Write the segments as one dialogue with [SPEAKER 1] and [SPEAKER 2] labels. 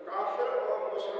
[SPEAKER 1] کافر اور مسلمان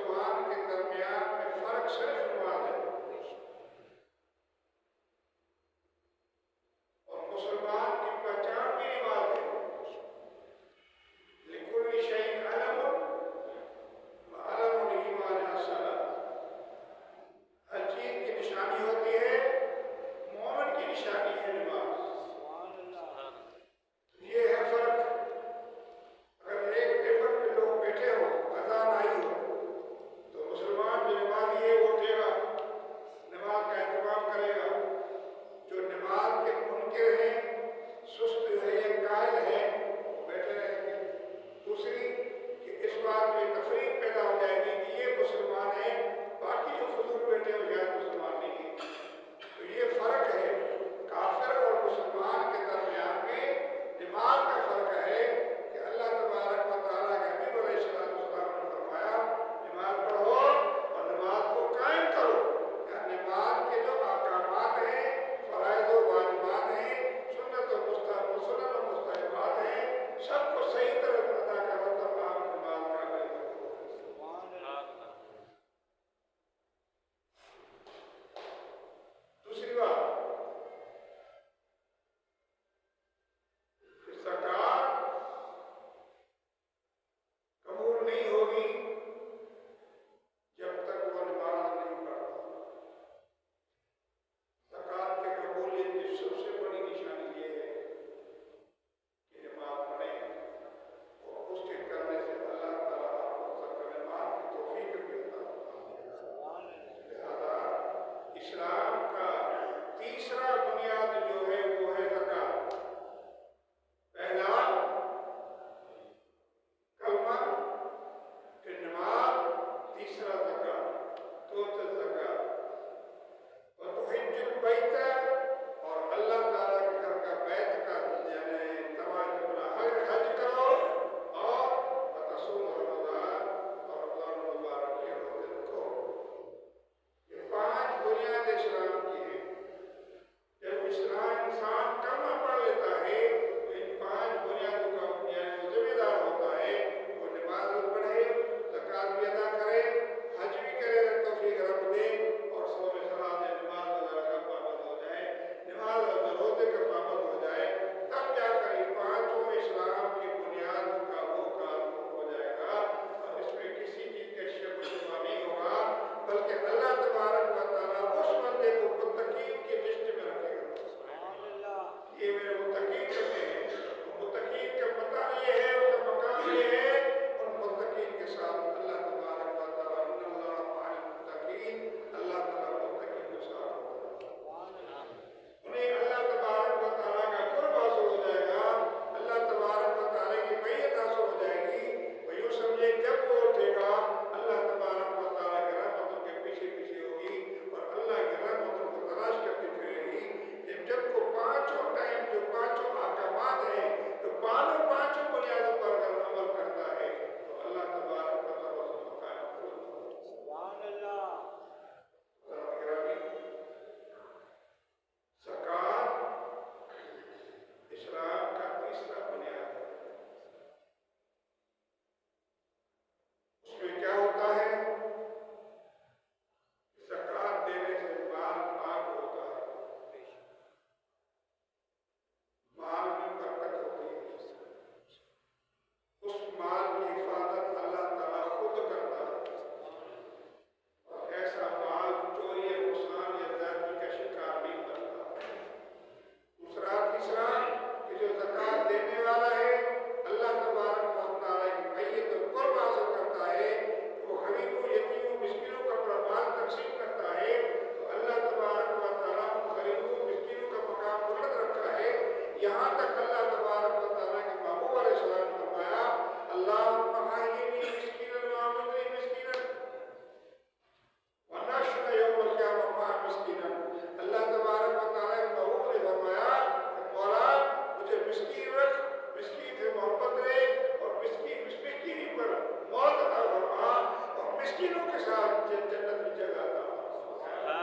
[SPEAKER 1] محبت رہے اور مسکینی پر موت عطا فرما اور مسکینوں کے ساتھ جنت کی جگہ عطا فرما۔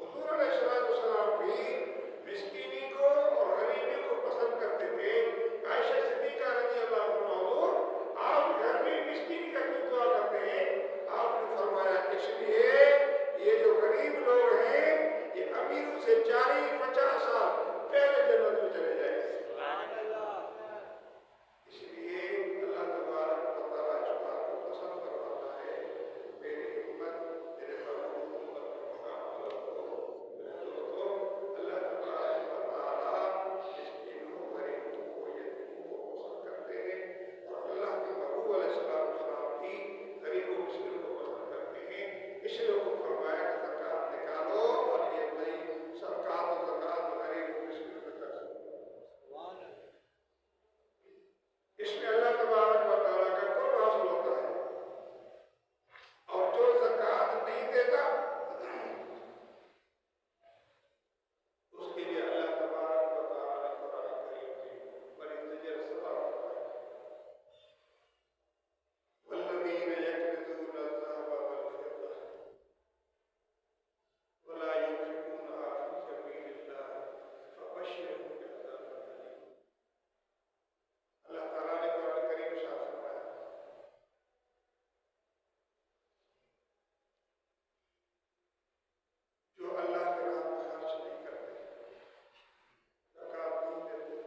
[SPEAKER 1] حضور علیہ السلام بھی مسکینی کو اور غریبی کو پسند کرتے تھے۔ عائشہ صدیقہ رضی اللہ عنہا، حضور آپ گھر میں مسکینی کا کیوں دعا کرتے ہیں؟ آپ نے فرمایا اس لیے یہ جو غریب لوگ ہیں یہ امیروں سے 40-50 سال پہلے جنت میں چلے جائیں گے۔ اس لیے اللہ تبارک و تعالیٰ اس بات کو پسند فرماتا ہے، میری امت میرے محبوب امت کا مقام بلند ہو۔ دوستو، اللہ تبارک و تعالیٰ مسکینوں، غریبوں کو، یتیموں کو پسند کرتے ہیں اور اللہ کے محبوب علیہ السلام بھی غریبوں مسکینوں کو پسند کرتے ہیں۔ اس لیے وہ فرمایا کہ زکوٰۃ نکالو اور یہ نئی صدقات و زکوٰۃ غریبوں مسکینوں کا کر سکتے۔ اس میں اللہ تبارک و تعالیٰ کا قرب حاصل ہوتا ہے، اور جو زکوٰۃ نہیں دیتا اس کے لیے اللہ تبارک و تعالیٰ نے قرآن کریم میں بڑی زجر سزا رکھا ہے۔ والذین یکنزون الذهب والفضة ولا ينفقونها في سبيل الله فبشرهم بعذاب أليم۔ اللہ تعالیٰ نے قرآن کریم میں ارشاد فرمایا جو اللہ کے راہ میں خرچ نہیں کرتے، زکوٰۃ نہیں دیتے،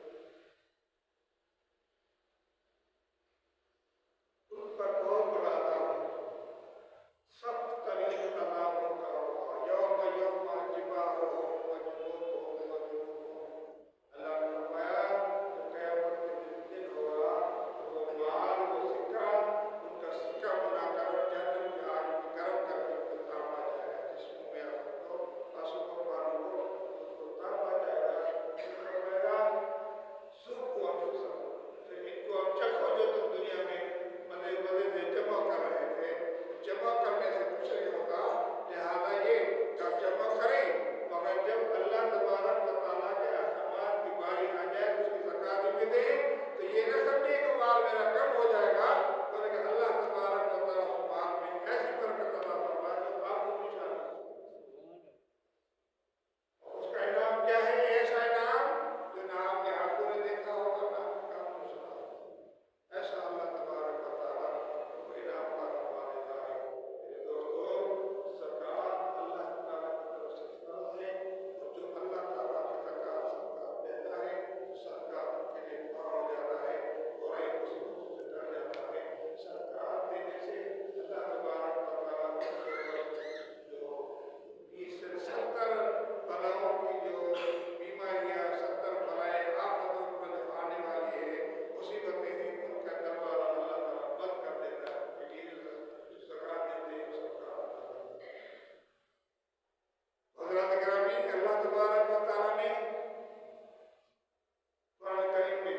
[SPEAKER 1] ان پر بہت بڑا عذاب ہے، سخت ترین عذاب ان کا ہوگا۔ یوم جباہہم وجنوبہم وجنوبہم، اللہ نے فرمایا جو قیامت کے دن ہوگا تو وہ مال، وہ سکہ، ان کا سکہ بنا کر جہنم کی آگ میں گرم کر کے ان کو تاپا جائے گا، جسموں میں آنسو کو پانی کو اس کو تاپا جائے گا، پھر فرمائے گا ذوقوا انفسکم، پھر ان کو اب چکھو جو تم دنیا میں مزے سے جمع کر رہے تھے۔ جمع کرنے سے کچھ نہیں ہوتا، لہذا یہ کہ آپ جمع کریں، مگر جب اللہ تبارک و تعالیٰ کے احکامات کی باری آ جائے اس کی زکوٰۃ بھی دیں تو یہ نہ سمجھے کہ مال میرا کم ہو جائے گا، بلکہ اللہ تبارک و تعالیٰ اس مال میں ایسی برکت عطا فرمائے جو آپ کو نشان ہے۔ اور اس کا انعام کیا ہے؟ ایسا انعام جو نہ آپ کے آنکھوں نے دیکھا ہوگا نہ آپ کے کانوں نے سنا ہوگا، ایسا اللہ تبارک و تعالیٰ کو انعام عطا فرما دیتا ہے۔ میرے دوستو، زکوٰۃ اللہ تعالیٰ کی طرف سے فرض ہے، اور جو اللہ تعالیٰ کی صدقات دیتا ہے صدقہ ان کے لیے دعا ہو جاتا ہے اور ایک مصیبتوں سے ڈر جاتا ہے۔ صدقات دینے سے اللہ تبارک و تعالیٰ جو 20 سے 70 بلاؤں کی جو بیماریاں، 70 بلائیں آفتوں پر جو آنے والی ہے مصیبتیں ہیں، ان کا دروازہ اللہ تعالیٰ بند کر دیتا ہے، ان کے لیے جو زکوٰۃ دیتے ہیں وہ صدقات ادا کرتے ہیں۔ حضرات گرامی، اللہ تبارک و تعالیٰ نے قرآن کریم میں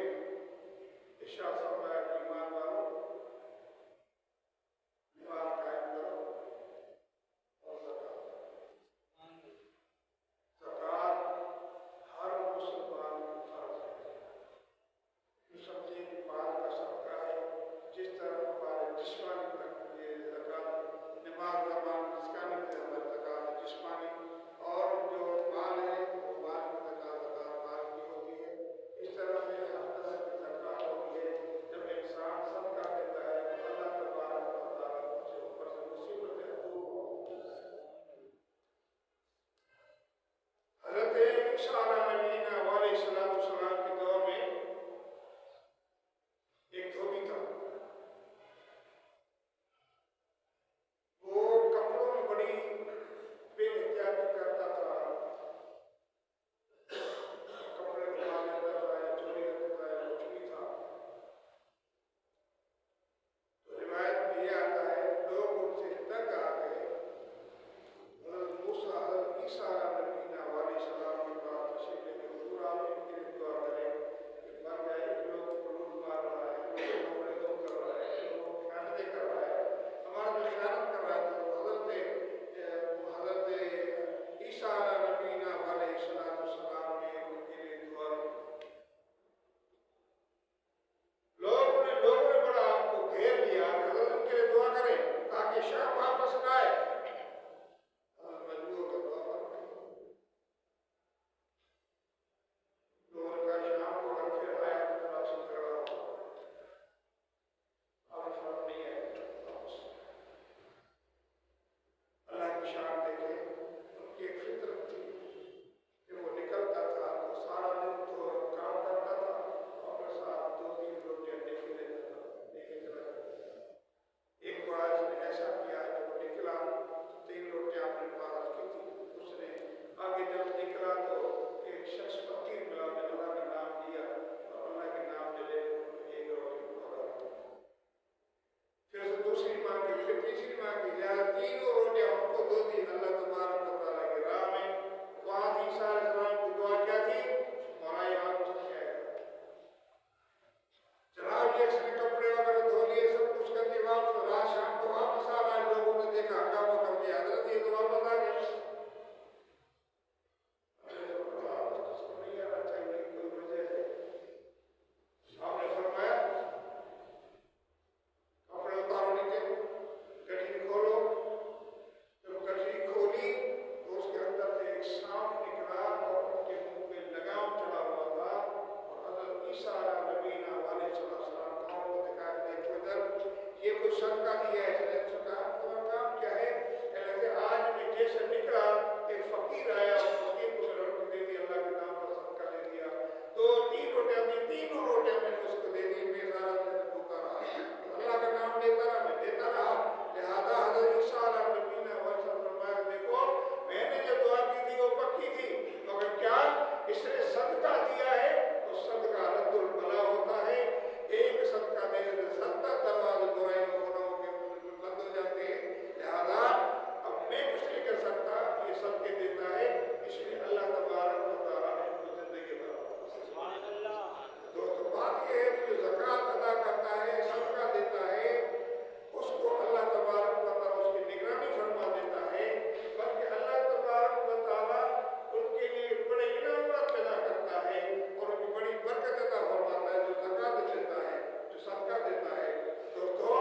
[SPEAKER 1] ارشاد فرمایا کہ ایمان والو نماز قائم کرو اور زکوٰۃ دو۔ زکوٰۃ ہر مسلمان کی فرض ہے۔ یہ سمجھیں کہ مال کا صدقہ ہے، جس طرح ہمارے جسمانی یہ زکوٰۃ نماز کا مال جسمانی ہے، ہماری زکوٰۃ جسمانی، اور جو مال ہے وہ مال کی زکوٰۃ مال کی ہوتی ہے۔ اس طرح سے ہر طرح کی زکوٰۃ ہوتی ہے۔ جب انسان صدقہ دیتا ہے تو اللہ تبارک و تعالیٰ اس کے اوپر سے مصیبتیں دور ہوتی ہیں۔ حضرت عیسیٰ علیہ السلام کے دور میں ایک دھوبی تھا، وہ کپڑوں میں بڑی بے احتیاطی کرتا تھا، کپڑے اٹھا لیتا تھا یا چوری صدقہ دیا ہے، تمہارا کام کیا ہے؟ کہتے آج میں جیسے نکلا ایک فقیر آیا، فقیر کو میں روٹی دے دی، اللہ کے نام پر صدقہ دے دیا، تو 3 روٹیاں دی، تینوں روٹیاں میں نے اس کو دے دی، میں سارا دن بھوکا رہا، اللہ کا نام لیتا رہا، میں دیتا رہا۔ لہذا حضرت عیسیٰ علیہ نبی نے فرمایا دیکھو میں نے جو دعا کی تھی وہ پکی تھی، مگر کیا اس نے صدقہ دیا ہے تو صدقہ رد البلا ہوتا ہے، ایک صدقہ دینے سے 70 دروازے برائیوں گناہوں کے بند ہو جاتے ہیں۔ لہذا اب میں کچھ نہیں کر سکتا، یہ صدقے دیتا ہے، اس لیے اللہ تبارک و تعالیٰ نے ان کو زندگی بنا۔ دوستو بات یہ ہے کہ جو زکوٰۃ ادا کرتا ہے، صدقہ دیتا ہے، اس کو اللہ تبارک و تعالیٰ اس کی نگرانی فرما دیتا ہے، بلکہ اللہ تبارک و تعالیٰ ان کے لیے بڑے انعامات پیدا کرتا ہے اور ان کی بڑی برکت عطا فرماتا ہے جو زکوٰۃ دیتا ہے، جو صدقہ دیتا ہے۔ دوستو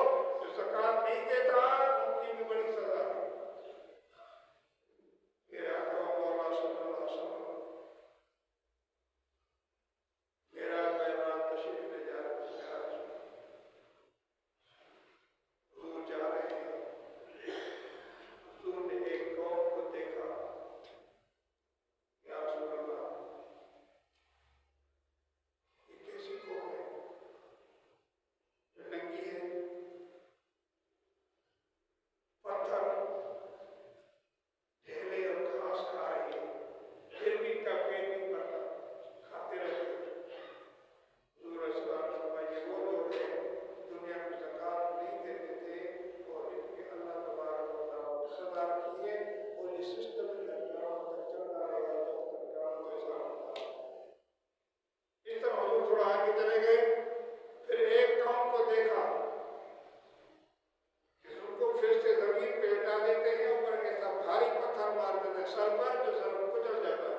[SPEAKER 1] جو زکوٰۃ نہیں دیتا ان کی بھی بڑی سزا ہے۔ میرے آقا مولا صلی اللہ علیہ وسلم میرا بیان تشریف لے جا رہے ہیں، حضور جا رہے ہیں، حضور نے ایک قوم کو دیکھا، یا رسول اللہ یہ کیسی قوم ہے جو ننگی ہے، پتھر ڈھیلے اور گھاس کھا رہی ہے، پھر بھی ان کا پیٹ نہیں بھرتا، کھاتے رہتے ہیں۔ حضور علیہ السلام نے فرمایا یہ وہ لوگ ہیں دنیا میں زکوٰۃ نہیں دیتے تھے اور ان کے اللہ تبارک و تعالیٰ نے سزا رکھی ہے اور یہ سسٹم قیامت تک چلتا رہے گا جب تک قیامت کا حساب ہوتا ہے۔ اس طرح حضور تھوڑا آگے چلے گئے، پھر ایک قوم کو دیکھا کہ ان کو فرشتے زمین پہ لٹا دیتے ہیں، اوپر ایسا بھاری پتھر مار دیتے ہیں سر پر جو سر کچل جاتا ہے،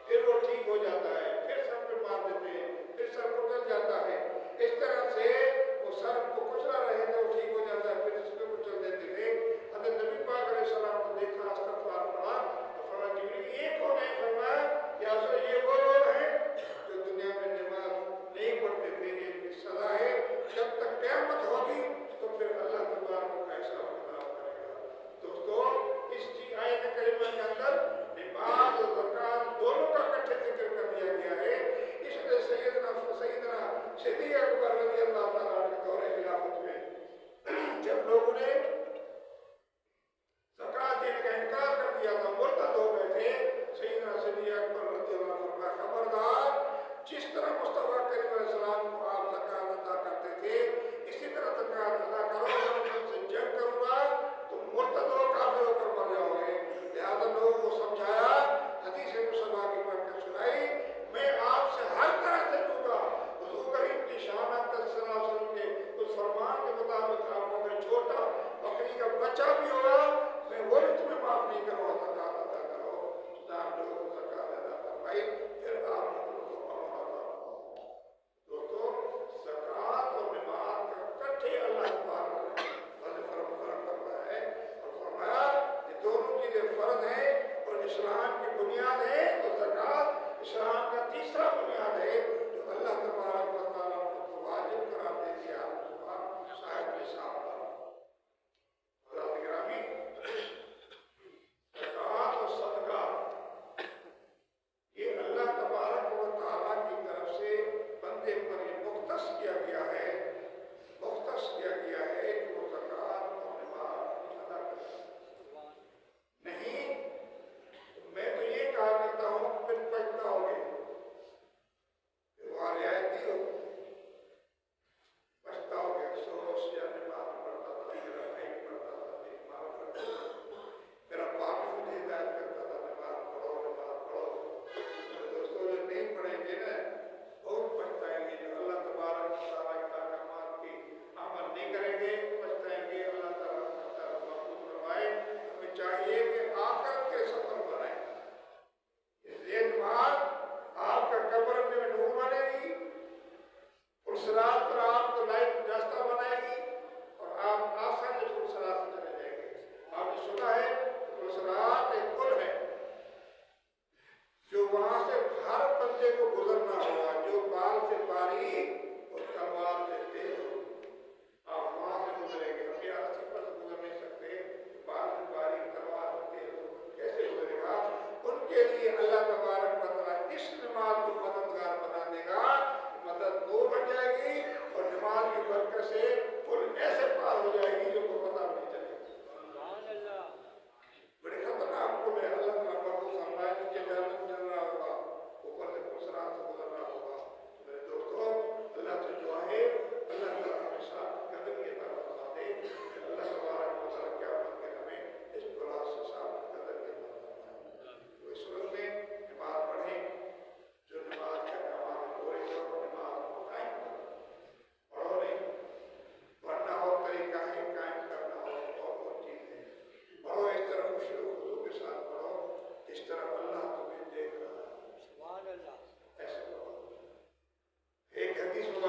[SPEAKER 1] پھر وہ ٹھیک ہو جاتا ہے، پھر سر پہ مار دیتے ہیں، پھر سر کچل جاتا ہے، اس طرح سے وہ سر کو کچلا رہے تو وہ ٹھیک ہو جاتا ہے، پھر اس پہ کچل دیتے تھے۔ حضرت نبی پاک علیہ السلام نے دیکھا، استغفار پڑھا تو فرمایا جبریل یہ کون ہے؟ فرمایا یا رسول اللہ یہ وہ لوگ ہیں جو دنیا میں نماز نہیں پڑھتے تھے، یہ ان کی سزا ہے، جب تک قیامت ہوگی تو پھر اللہ تبارک کا حساب کتاب کرے گا۔ دوستو اس آیت کریمہ کے اندر نماز اور زکوٰۃ دونوں کا اکٹھے ذکر کر دیا گیا ہے۔ اس میں سیدنا صدیق اکبر رضی اللہ تعالیٰ عنہ کے دور خلافت میں جب لوگوں نے زکوٰۃ دینے کا انکار کر دیا تھا، مرتد ہو گئے تھے، سیدنا صدیق اکبر رضی اللہ عنہ فرمایا خبردار جس طرح مصطفیٰ کریم علیہ السلام کو آپ زکوٰۃ ادا کرتے تھے اسی طرح زکوٰۃ ادا کرو، میں ان سے جنگ کروں گا تم مرتد ہو کافر ہو کر مر جاؤ گے۔ لہٰذا لوگوں کو سمجھایا، حدیث مصطفیٰ کی پڑھ کر سنائی، میں آپ سے ہر طرح سے دوں گا۔ حضور کریم کی شان صلی اللہ علیہ وسلم